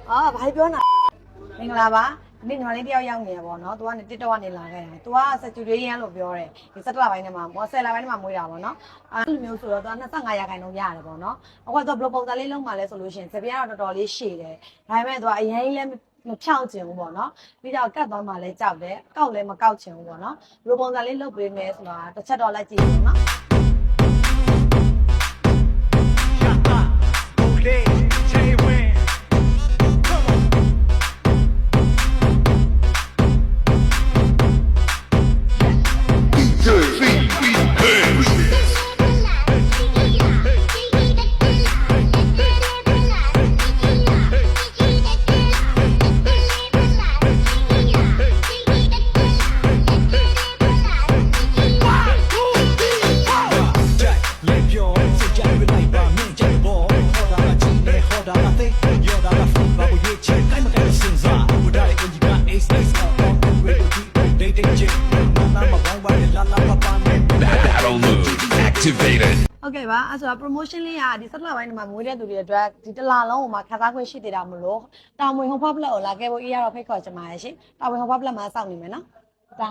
အော်ဘာပြောနာမင်္ဂလာပါဒီနေ့ညီမလေးတယောက်ရောက်နေရပေါ့နော်သူကနေ TikTok ကနေလာခဲ့တာသူက Saturday လို့ပြောတယ်ဒီ17လပိုင်းထဲမှာ10လပိုင်းထဲမှာမွေးတာပေါ့နော်အဲ့လိုမျိုးဆိုတော့သူက25ရာခိုင်နှုန်းရတယ်ပေါ့နော်အခုကသူဘယ်လိုပုံစံလေးလုံးမှလဲဆိုလို့ရှိရင်စပီကတော့တော်တော်လေးရှည်တယ်ဒါပေမဲ့သူကအရင်လည်းမဖြောင်းချင်ဘူးပေါ့နော်ပြီးတော့ကတ်သွားမှလည်းကြောက်တယ်ကောက်လည်းမကောက်ချင်ဘူးပေါ့နော်ဘယ်လိုပုံစံလေးလုပ်ပေးမယ်ဆိုတာတစ်ချက်တော့လိုက်ကြည့်ပါနော်Activated. โอเคပါအဲ့ဆိုတော့ promotion လေးကဒီ17လပိုင်းမှာမွေးတဲ့သူတွေအတွက်ဒီတစ်လလုံးကိုမှခစားခွင့်ရှိသေးတာမလို့တာမွေဟိုဖက်ပလက်ကိုလာခဲ့ဖို့အေးရတော့ဖိတ်ခေါ်ချင်ပါတယ်ရှင်တာမွေဟိုဖက်ပလက်မှာစောင့်နေမယ်နော်တာ